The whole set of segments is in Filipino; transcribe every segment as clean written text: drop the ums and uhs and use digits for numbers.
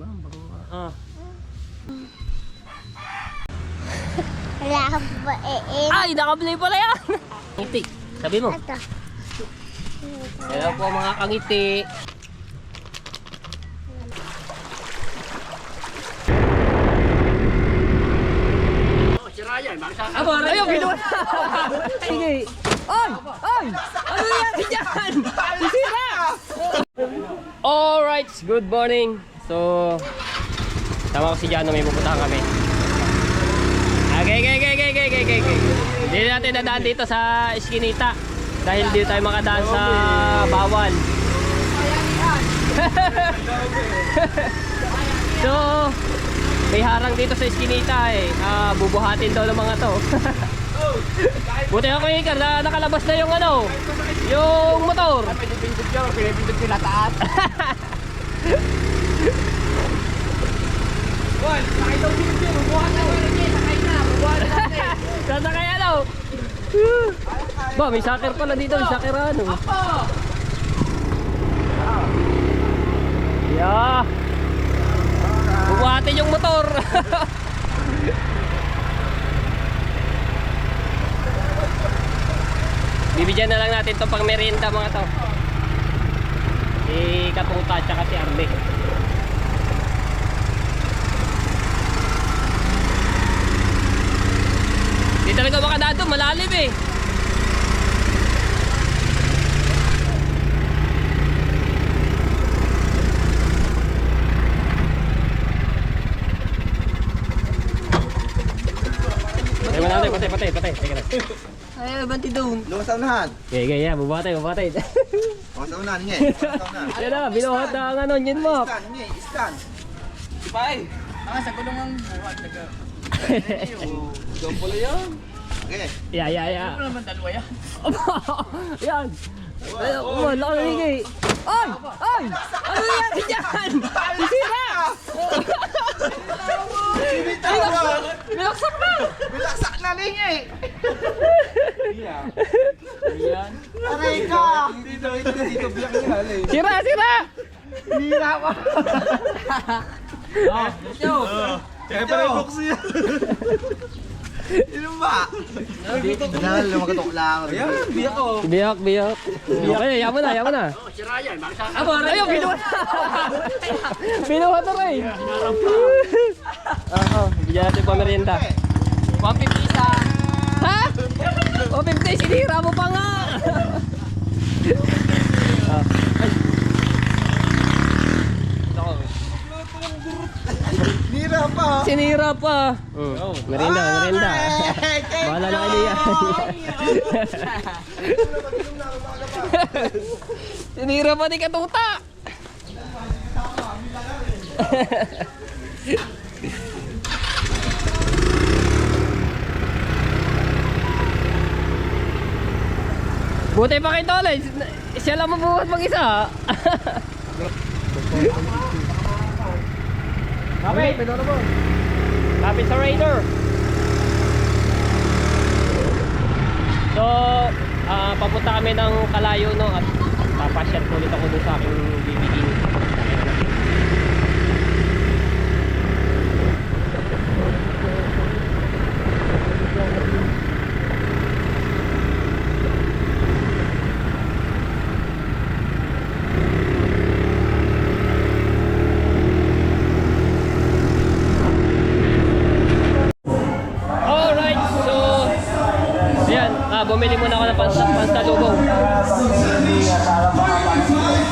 Ma'am, baka Wala ka ba Ay, nakaplay pala yan! Ngiti, sabi mo. Ito. Hello po mga kangiti. Abo, ayun, binuha na! Sige! Ay! Ay! Ano yan dyan? Sisira! Alright, good morning. So, tama ko si Jano, may pupuntahan kami. Okay. Hindi natin nadaan dito sa Eskinita dahil dito tayo makadaan sa Bawal. So, may harang dito sa Eskinita eh. Bubuhatin daw ng mga to. Buti ako Iker na nakalabas na yung ano, yung motor. Pinipindot nila taas. Well, sakay daw dito. Bubuhat na wala niya. Sakay na. Bubuhat natin. Sasakay ano? Ba, may soccer pala dito. May soccer ano. Yeah. Bubuhatin yung motor. Bibigyan na lang natin itong pang merienda mga to. Si Katuta at saka si Arbe. Di talaga makadaan doon, malalim eh. Patay. Teka lang. Ay, banti doon. Lumas sa unahan. Gaya, bubatay. Lumas sa unahan, nga. Yan na, binuhat na ang ano, yun mo. Scan. Sipay. Sa gulong ang buhat. Doon pala yan. Okay. Yeah. Ano naman dalawa yan? Yan. Laki. Ay! Ano yan dyan? Sisira! Binaksak na! Bilaksak na rin eh. Yan. Aray ka! Dito biyak niya. Sira! Hira pa. Kaya pala yung box niya. Inom ba? Dahil lumakatok lang. Ayan, biyak ko. Biyak. Ay, yaman na. Abo, ayun, binuhat na. Binuhat na rin. Bigyan natin pa merienda. 150 isa. Ha? 150, sinira mo pa nga. Sinira pa. Merienda. Bahala na kayo yan. Sinira pa ni Katuta. Buti pa kay Tolay. Siya lang mabuhat mag-isa. Kapit sa Raider. So, papunta kami ng Kalayo no at papasyal ko ulit ako dun sa aking bibigin. Bumili muna ako ng pansalubong.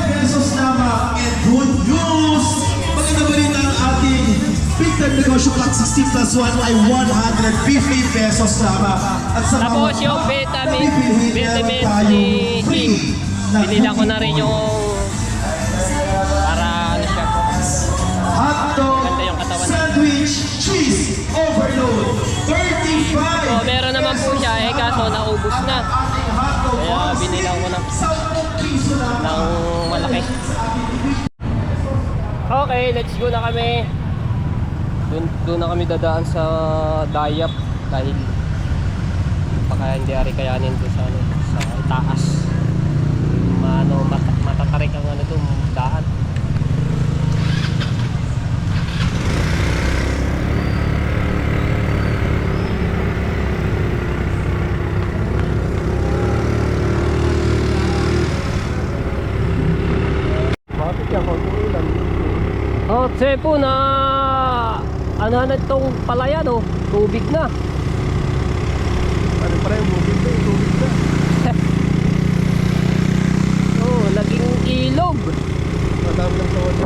Pesos tama and good news! Maganda balita ang ating Big Time Negosyo Clock 16 plus 1 ay 150 pesos tama. At sa tapos yung vitamins ni King. Binila ko na rin yung para ano siya. hotdog, yung katawan. sandwich, cheese, overload, 35! So meron naman po siya kaso naubos na. Kaya binila ko ng malaki. Okay, let's go na kami. Doon na kami dadaan sa Dayap dahil baka hindi ari kayanin doon sa ano, sa taas. Matatarik ang ano doon, daan. Kasi po na ano na itong palayan oh, tubig na. Ano pa rin, tubig na. Oh, naging ilog. Madami ng tawad.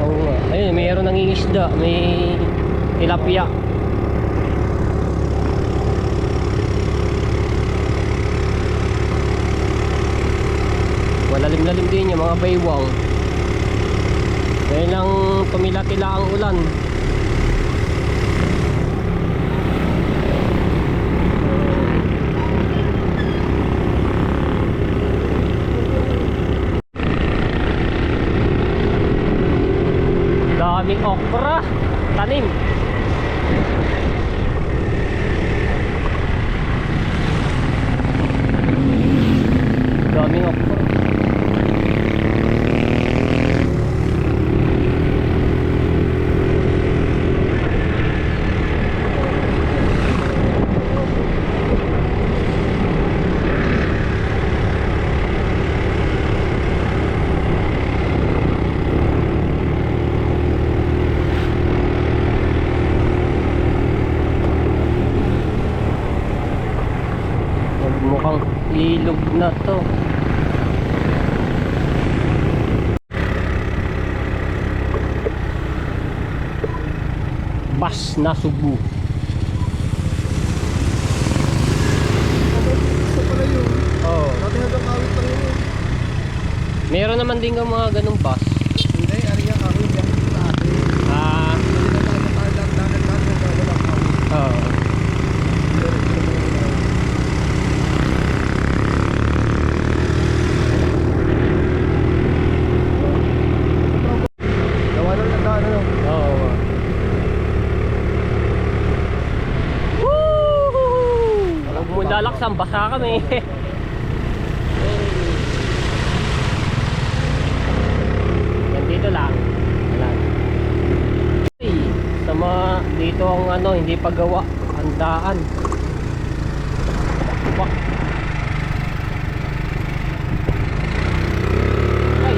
Oo nga. Ayun, mayroon ng isda, may tilapia. Malalim-lalim din yung mga baywang. Ngayon lang tumila-tila ang ulan. Daming okra, tanim. Daming okra. Mukhang ilog na to. Bas na Subo. Gusto pala yun. Oh. Dati hanggang kawit lang yun. Meron naman din ng mga ganung bus. Hindi, ariya kawit yan. Dati. Ah, oh. Oo. Huwag mo lalaksan, basa kami. Yan dito lang. Wala. Ay, sama dito ang ano, hindi pa gawa. Handaan. Wah. Ay,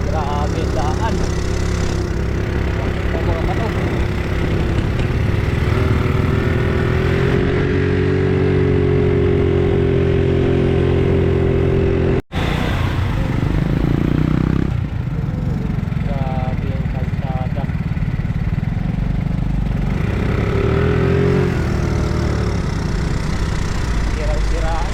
grabe daan. Ang mga bato. Grabe ang kalsada. Sirang-siraan.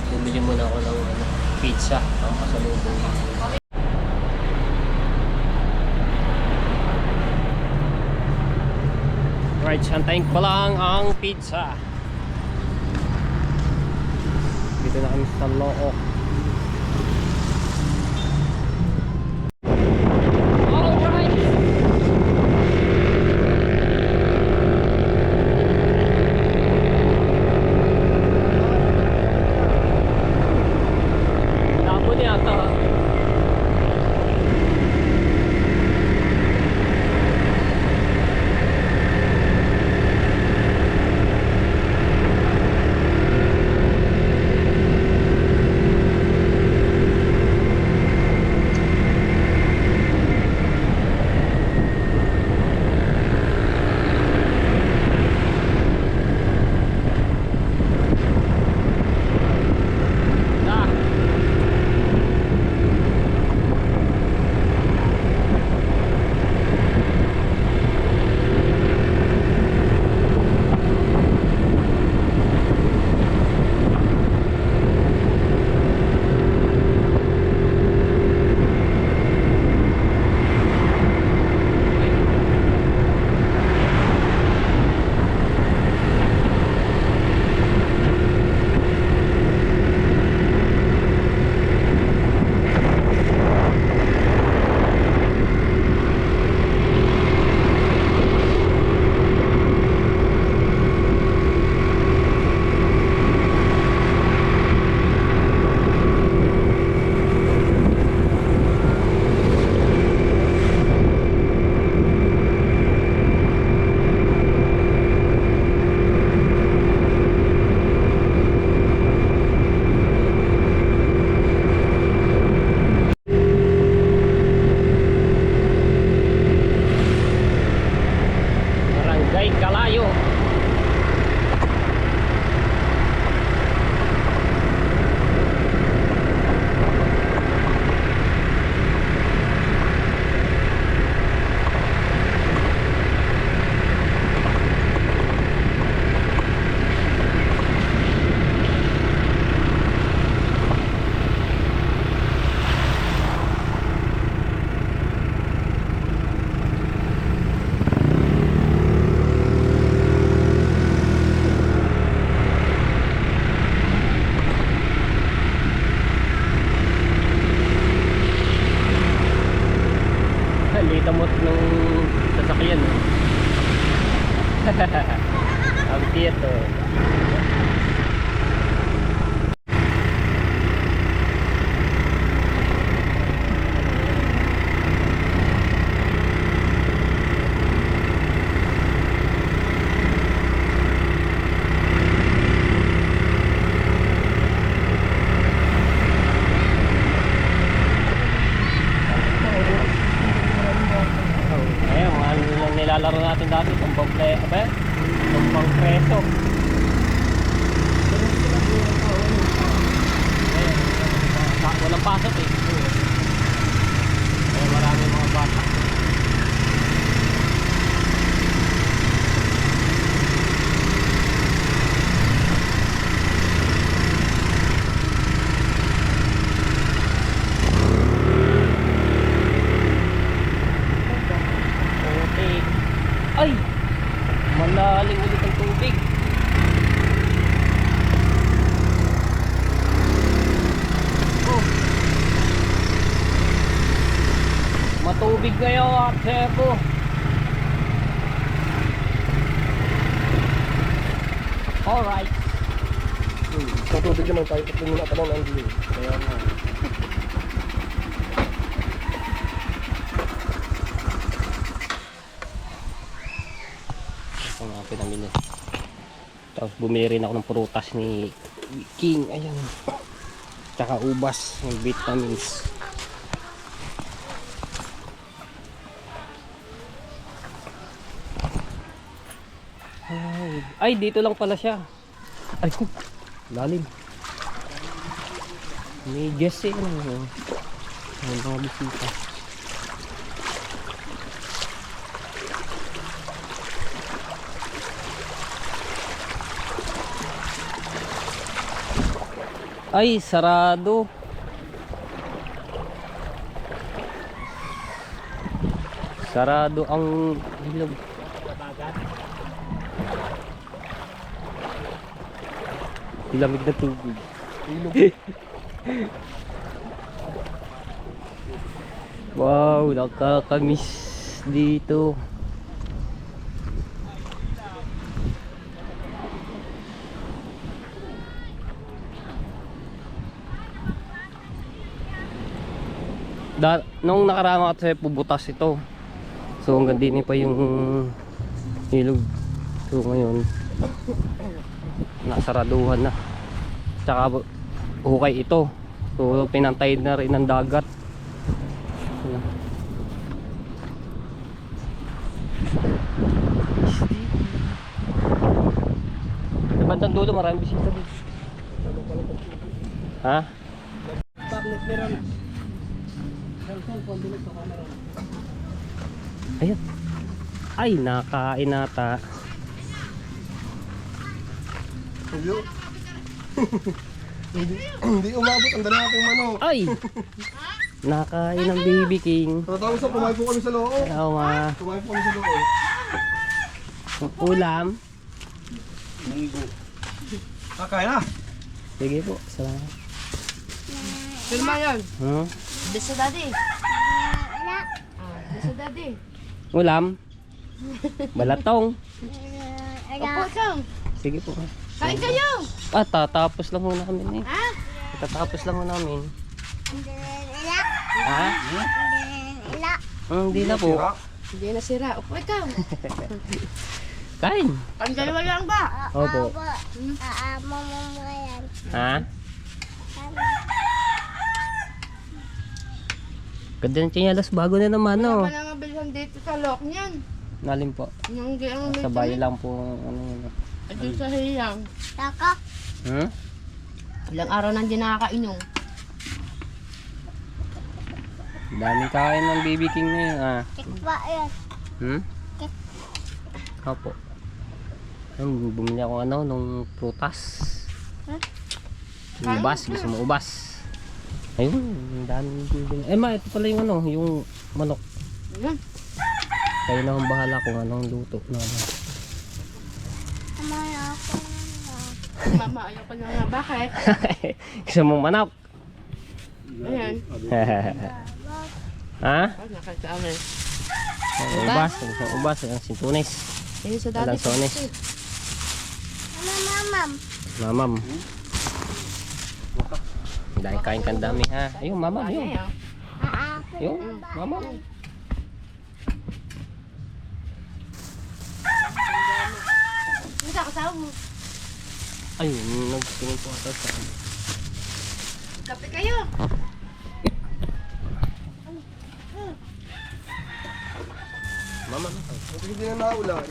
Bumili muna ako ng ano, pizza ang pasalubong. Right, antayin ko lang ang pizza. Dito na kami sa Look. Alright. Tapon yata. Lita mo nung sasakyan. Ang cute oh. Ayun, ano lang nilalaro natin dati, tumpang preso. Apa yan? Tumpang preso. Ayun, walang pasok eh. Ayun, marami mga bata. Tubig. Ay! Malalim ulit ang tubig. Oh. Matubig ngayon at seko. Alright. Matubig naman tayo at muna pa lang ang dilim. Kaya nga. Ito nga pinamili. Tapos bumili rin ako ng prutas ni King. Ayan. Tsaka ubas ng vitamins. Ay, dito lang pala siya. Ay, lalim. May guess eh. May mga bisita. Ay, sarado. Sarado ang ilog. Lamig na tubig. Wow, nakakamiss dito. Nung nakaraan kasi pubutas ito. So hanggang din pa yung ilog. So ngayon nasaraduhan na. Tsaka hukay ito. So pinantay na rin ng dagat. Sa bandang dulo maraming bisita dito. Ha? Ayun. Ay, nakain nata. Hindi umabot ang dala nating manok. Ay! Nakain ng Baby King. Tatapos na kumain po kami sa loob. Ayaw ma. Kumain po kami sa loob. Ulam. Kakain na. Sige po, salamat. Filma yan. Huh? This sa daddy. This sa daddy. Ulam. Balatong. Opo, ikaw. Sige po. Kain kayo. Ah, tatapos lang muna kami eh. Ha? Tatapos lang muna namin. Ha? Hindi na po. Hindi na sira. Opo, ikaw. Kain. Ang dalawa lang ba? Opo. Ha? Ganda ng tsinelas, bago na naman Ano no. pa na mabilisan dito sa lock niyan? Nalim po. Yung gayang Sa bayo lang po ano yun. Adun sa hiyang. Hmm? Ilang araw nang di nakakainom. Daming kain ng Baby King na yun ah. Hmm? Opo. Ayun, bumili ako ano nung prutas. Yung ubas, gusto mo ubas. Ayun, ang daming bibili. Eh ma, ito pala yung ano, yung manok. Ayan. Kayo na ang bahala kung anong luto na ano. Mama, ayaw ko na nga. Bakit? Gusto mong manok? Ayan. Ha? Oh, nakasama. Ang ubas, ang ubas, ang sintunis. Ayun sa dati. Alang sones. Mamam. Dahil kain kang dami ha. Ayun, mamam, yun. Yun, mamam. Hindi ka kasama mo. Ayun, nagtingin po ata sa akin. Kape kayo. Mamam. Hindi na naulan.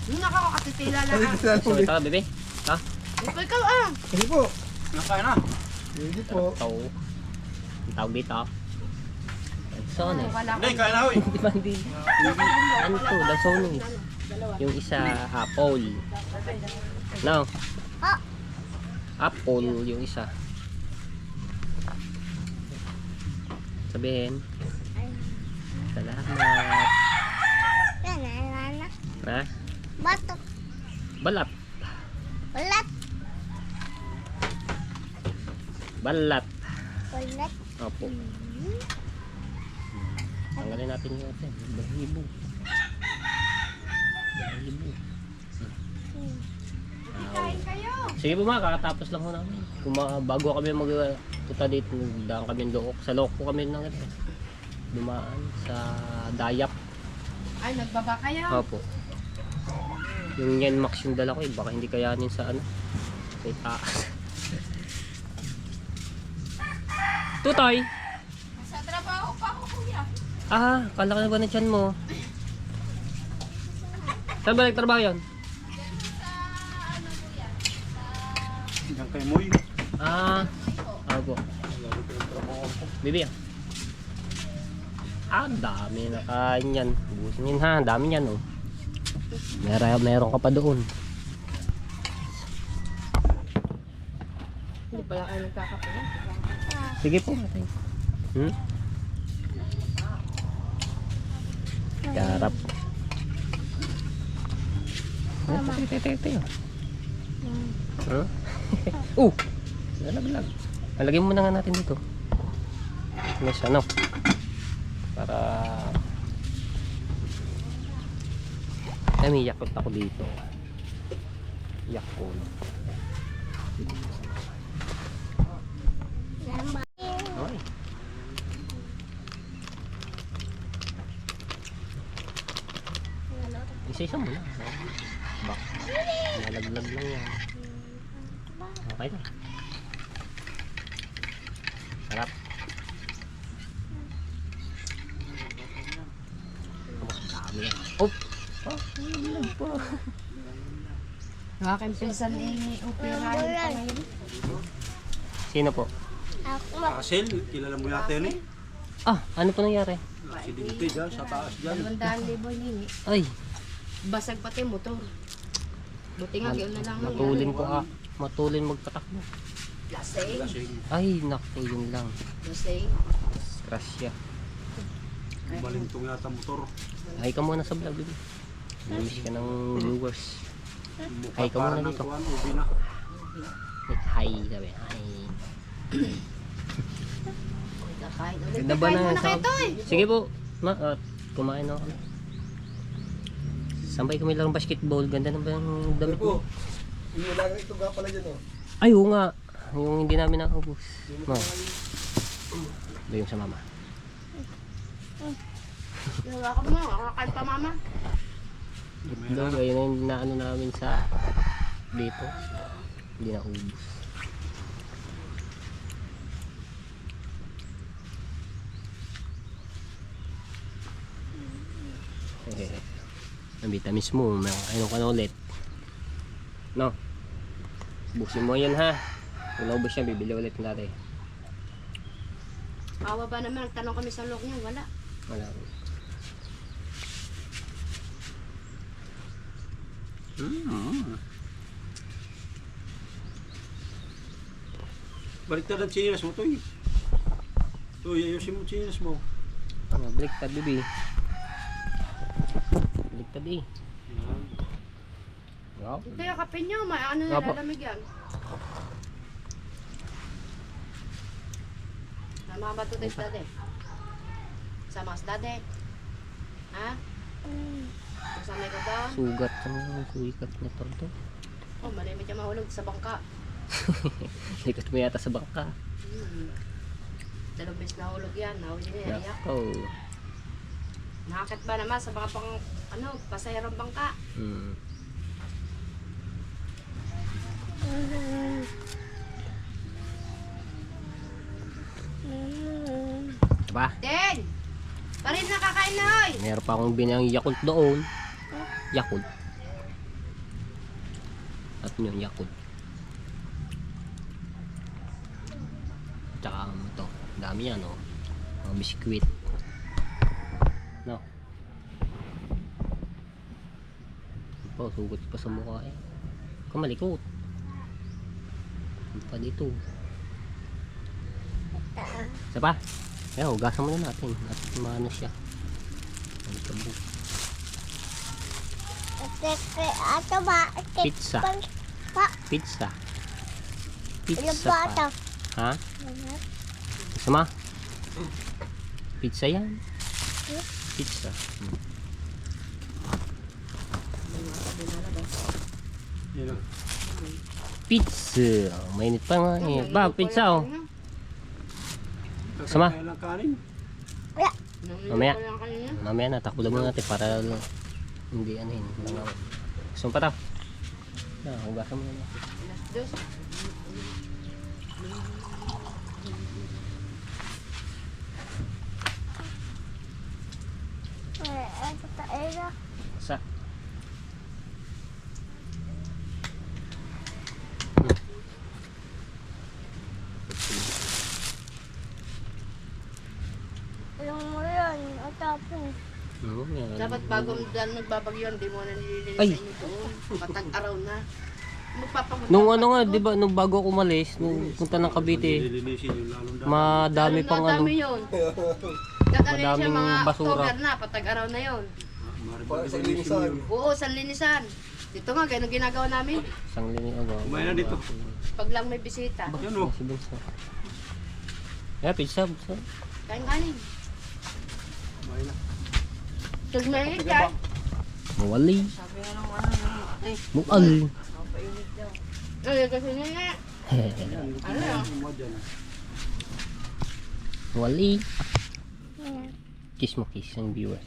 Nung nakakatitila lang. So, ito ka, bebe. Ha? Ito ikaw ah. Sige po. Nakain na. Sige po. Ito. Ang tawag dito. Sones. Hindi, Di ba hindi? Ano to? Lansones. Yung isa, apple. No? Apple yung isa. Sabihin. Salamat. Ha? Batok. Balat. Ulat. Balat. Ulat. Opo. Tanggalin natin yung atin. Bahibo. Bahibo. kain kayo. Sige po mga, kakatapos lang ho namin. Bago kami magpunta dito, daan kami doon. Sa loko kami ng dumaan sa Dayap. Ay, nagbaba kayo. Opo. Yung Yen Max yung dala ko eh, baka hindi kayanin sa ano. Sa itaas. Tutoy! Sa trabaho pa ako, kuya. Ah, kala ka na ba na tiyan mo? Saan ba nagtrabaho yan? Hanggang kay Moy. Ah, ako. Bibi ah. Ah, dami na kain yan. Busin yun ha, dami yan oh. Meron ka pa doon. Hindi pala kayo nagkakape. Sige po. Hmm? Garap. Tete. Huh? Nalaglag. Lagyan mo na nga natin dito. Mas ano? Para may yakot ako dito. Yakot. Ay. Isa-isa mo na. Bak. Nalaglag lang yan. Okay na. Sarap. Dami yan. Oh! Nalaglag pa. Aking pinsan ni operahin pa ngayon. Sino po? Ako. Asel, kilala mo yata yun eh. Ah, ano po nangyari? Aksidente dyan, sa taas dyan. 200,000 nini. Ay, Basag pati motor. Buti nga, yun na lang. matulin po ah. Matulin magpatakbo. Lasing. Lasing. Ay, naku, yun lang. Lasing. Grasya. Balintong yata motor. Ay ka muna sa vlog. Namiss ka ng viewers. Ay, ka muna dito. Ubi na. Hi, sabi. Hi. Kakain ulit. Ganda ba Kain na muna kayo to eh. Sige po. Kumain na kami. Sambay kami lang basketball. Ganda na ba yung damit mo? Yung lagay ito nga pala dyan oh. Ay, oo nga. Yung hindi namin nakubos. Ito yung sa mama. Nawa ka mo, kakain pa mama. Itlog, ayun yung naano namin sa dito. Hindi na ubos. Ang vitamins mo, ayun ka na ulit. No? Busin mo yan ha. Kung naubos yan, bibili ulit natin. Awa ba naman, nagtanong kami sa loob niya, wala. Wala ko. Baliktad ang chinas mo to eh. Uy, ayusin mo chinas mo. Baliktad, bibi. Baliktad eh. Wow. Kaya kape nyo, may ano na Apo. lalamig yan. Namamato tayo dade. Sa mas dade. Ha? Masanay ka ba? Sugat ang sugat na to. Oh, malimit yung mahulog sa bangka. Likot mo yata sa bangka. Dalawang beses nahulog yan. Nahuli niya. Iyak. Nako. Nakakit ba naman sa mga pang, pasahirang bangka? Diba? Den! Parin nakakain na, hoy! Meron pa akong binang Yakult doon. Yakult. At yun, Yakult. Tsaka ito. Dami yan, oh. Mga biskwit. No. Oh, sugot pa sa mukha eh. Kamalikot. Ano pa dito? Isa pa? Kaya hugasan muna natin. At maano siya. Ang tabo. Ato ba? Pizza. Pa. Pizza. Ilan Pizza pa ito? pa. Ha? Sama? Pizza yan. Pizza. Pizza. Mainit pa nga eh. Ba, pizza oh. Sama? Mamaya. Mamaya na, takbo lang natin para hindi ano yun. Gusto mo pa tao? Hugasan mo na. Sa? Yung mo yun. Atapin. Dapat bago nagbabagyo, hindi mo na nililinis Ay. sa inyo doon. Matag-araw na. Magpapamunta. Nung ano nga, di ba, nung bago ako umalis, nung punta ng Cavite, madami pang ano. Madami yun. Dadalhin siya Madaming mga basura. October na, patag-araw na yun. Sa linisan. Oo, San Linisan. Dito nga, ganun ginagawa namin. Isang lini ako. Kumain na dito. Pag lang may bisita. Yan o. Si Bunso. Yeah, pizza. Kain kanin. Kumain na. Tignan dyan. Mawali. Sabi nga nung ano, Mual. painit daw. Ay, kasi nga. Ano yun? Mawali. Kiss mo, kiss ang viewers.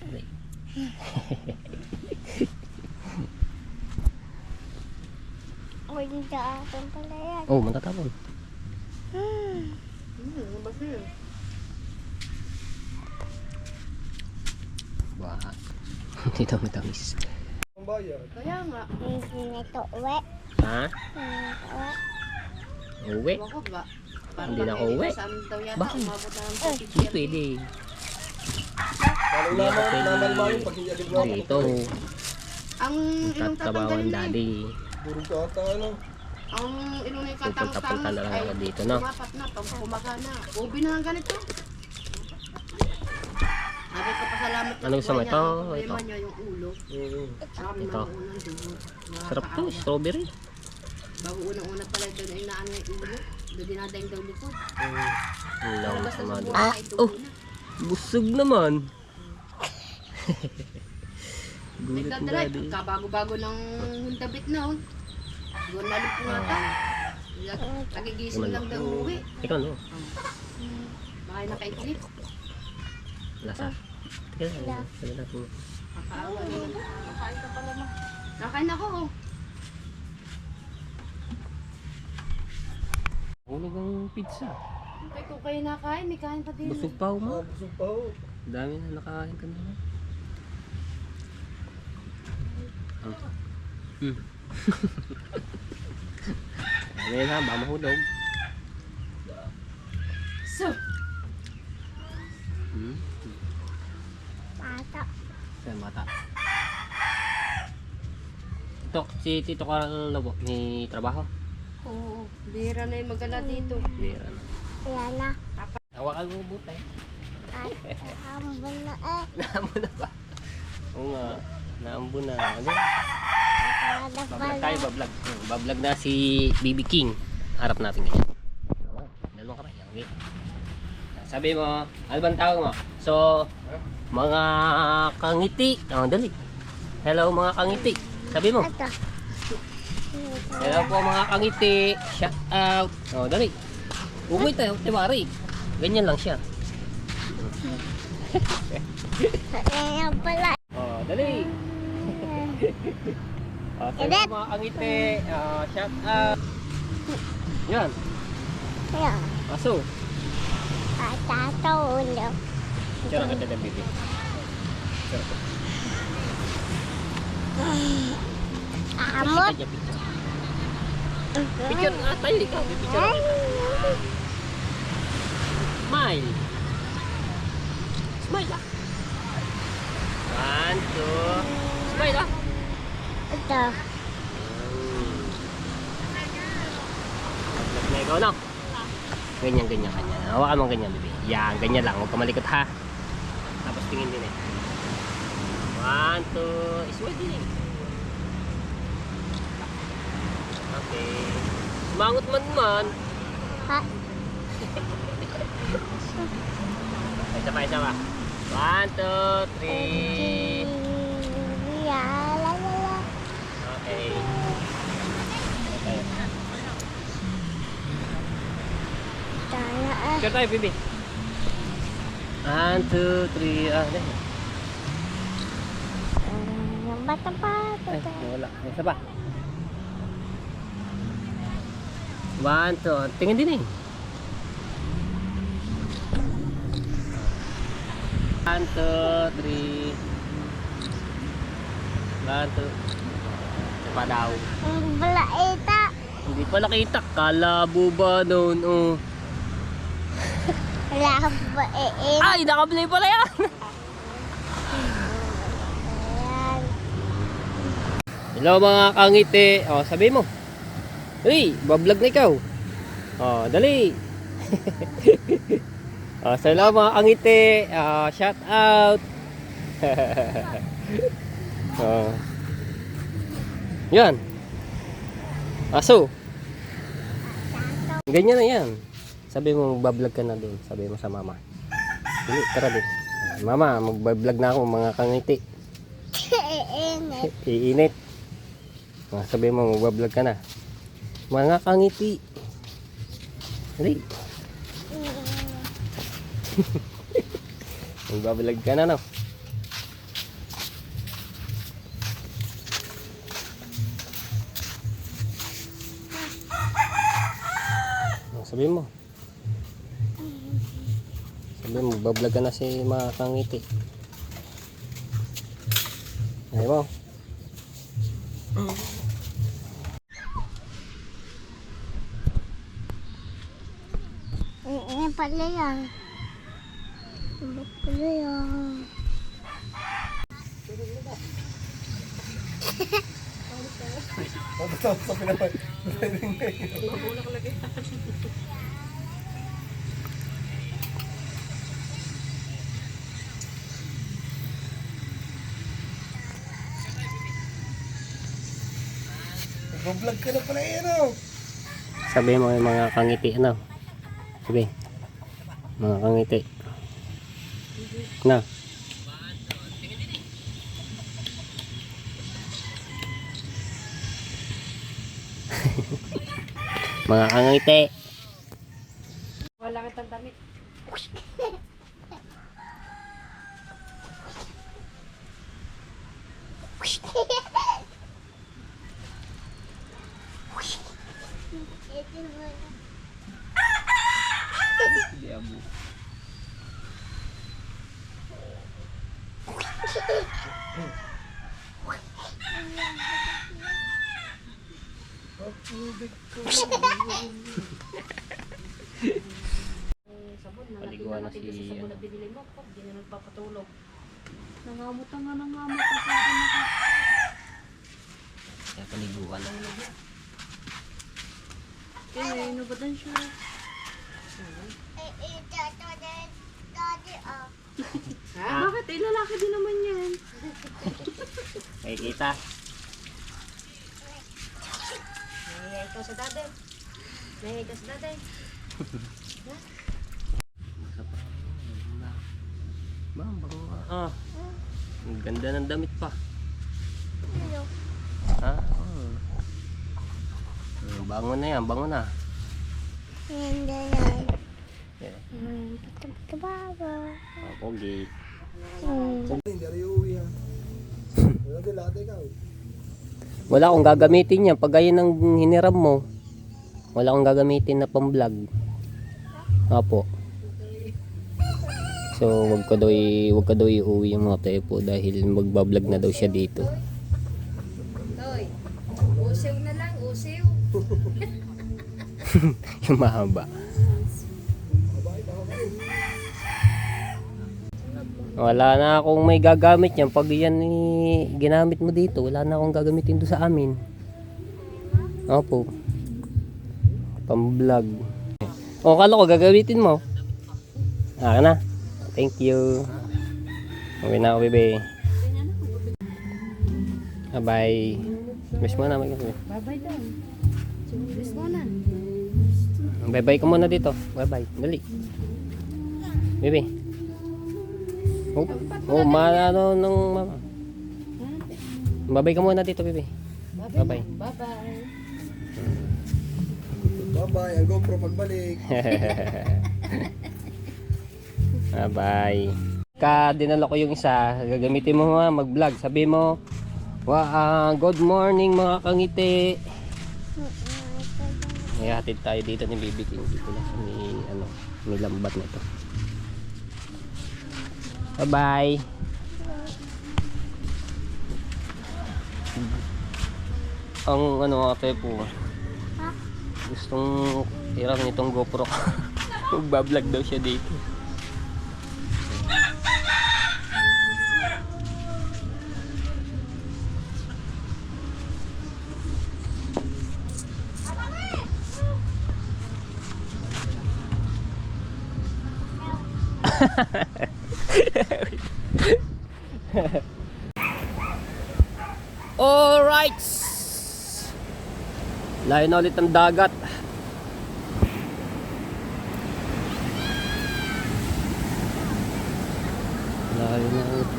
Huwag yung daasan pala yan. Oh, matatapon. Ano ba siya? Wah. Dito matamis. Ang bayad. Kaya nga. Hindi na ito uwi. Ha? Uwi. Uwi? Ewan ko ba? Hindi na ako uwi. Saan daw yata Bakit? umabot na ng Hindi pwede. Lalo naman ba yung pag hindi agad mo. Dito. Ang ilong Tatrabawan tatanggalin daddy. Burog ka ata ano. Ang ilong na Pupunta-punta na lang ako dito, no? Tumapat na, pag kumaga na. Ubi na nga ganito. Sabi ko pasalamat na Anong gusto mo? buhay Ito? niya. Ang problema Ito. niya yung ulo. Sabi Ito. ng unang dugo. Sarap to, strawberry. Bago unang-una pala ito na inaano yung ulo. Doon dinadaing daw nito. Ang lang Basta sa sa mga. buhay ay dugo Oh, na. busog naman. Gulat ng Nagdadrive, daddy. kabago-bago ng hundabit na oh. Siguro nalit po nga nagigising lang daw uwi. Ikaw no? Baka nakaiklip. Lasa. Teka lang. Sabi natin. Kakaawa naman. Nakain ka pala ma. Nakain ako oh. Ulag ang pizza. Ay, kung kayo nakain, may kain pa din. Busog pa mo. Busog pa ho. Dami na nakain ka na. Dami na, ba mahulog. So, Bata. Sa mata. Ito, si Tito Carlo po, may trabaho. oo, bihira na yung magala dito. Bira na. Yan na. Hawakan mo butay. At hambal na eh. Naambo na ba? Oo nga, naambo na. Ano? Nakada Bablog pala. tayo, bablog. Bablog na si BB King. Harap natin ganyan. Dalawang kamay. Okay. Sabi mo, ano bang tawag mo? So, Mga kangiti. Oh, dali. Hello mga kangiti. Sabi mo. Ito. Hello po mga kangiti. Shout out. Oh, dali. Ugoy tayo, tiwari. Ganyan lang siya. Ayan pala. Oh, dali. Oh, sabi mo mga kangiti. Shout out. Yan. Ayan. Aso. Tato ulo. Picture ka tayo, baby. Amot. Picture nga tayo, ikaw. Picture kita. Smile. Smile ah. 1, 2. Smile ah. Ito. Na ikaw na. Ganyan, ganyan, ganyan. Hawakan mo ganyan, baby. Yan, ganyan lang. Huwag ka malikot ha. Tapos tingin din eh. 1, 2. Smile din eh. Okay. Mangot man. Ha? Isa pa, isa pa. 1, 2, 3. La la la. Okay. Okay. Tala ah. Picture tayo, baby. 1, 2, 3. Ah, deh. Yung bata pa. Ay, wala. Isa pa. 1, 2. Tingin din eh. 1, 2, 3. 1, 2. Isa pa daw. Ang balaita. Hindi pala kita. Kalabo ba noon? Oh. Wala ba Ay, nakaplay pala yan. Ayan. Hello mga kangiti. Oh, sabi mo. Hey, bablog na ikaw. Oh, dali. Oh, sa hello mga kangiti. Shout out. Oh. Yan. Aso. Ganyan na yan. Sabi mo magbablog ka na doon. Sabi mo sa mama. Dili, tara din. Mama, magbablog na ako mga kangiti. Init. Iinit. Sabi mo magbablog ka na. Mga kangiti. Dali. Magbablog ka na, no? Sabi mo. Sabi mo, magbablog ka na si mga kangiti. Ayaw mo. Ini pala yan. Ano pala yan? Sa pinapay. Vlog ka na pala yan oh. Sabi mo yung mga kangiti, ano? Sabi. Mga kangiti. Na. Mga kangiti. Wala kitang damit. Paliguan na si... Sabon na binili mo, pag di na nagpapatulog. Nangamot ka nga, nangamot ka sa akin. Kaya paliguan lang. Eh, nubatan siya. Daddy, oh. Ha? Bakit? Eh, lalaki din naman yan. May kita. Nahiya ikaw sa daday. Nahiya ikaw sa daday. Ma'am, bango nga Ah. Ang ganda ng damit pa. Ano? Ha? Bango na yan, bango na. Hindi yan. Yeah. Kababa. Pogi. Hindi rin uuwi ha. Wala din lahat ikaw. Wala akong gagamitin yan. Pag ayun ang hiniram mo, wala akong gagamitin na pang-vlog. Apo. So, wag ka daw iuwi yung mga tepo dahil magbablog na daw siya dito. Toy, usiw na lang, usiw. Yung mahaba. Wala na akong may gagamit yan. Pag yan ginamit mo dito, wala na akong gagamitin doon sa amin. Opo. Pang-vlog. O, kala ko gagamitin mo. Na. Thank you. Okay na ako, bebe. Bye-bye. Miss mo na. Bye-bye daw. Bilis mo na. Bye-bye ka muna dito. Bye-bye. Dali. Bebe. Oh, ano nung mama. Bye-bye ka muna dito, bebe. Bye-bye. Bye-bye. Bye-bye. Ang GoPro pagbalik. Bye-bye. Dinala ko yung isa. Gagamitin mo mag-vlog. Sabi mo, good morning mga kangiti. May hatid tayo dito ni Baby King. Dito na sa may lambat na to. Bye-bye. Ang ate po. Gustong hiramin itong GoPro. Magbablog daw siya dito. Alright. Layo na ulit ang dagat. Layo na ulit.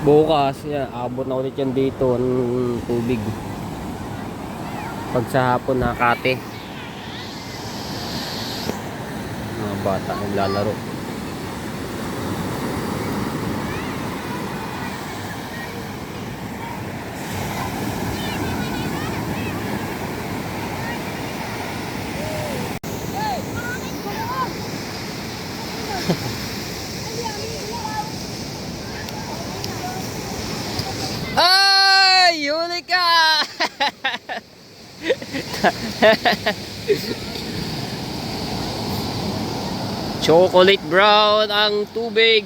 Bukas, abot na ulit yan dito ang tubig. Pag sa hapon nakate. Mga bata naglalaro. Ay! Huli ka! Chocolate brown ang tubig.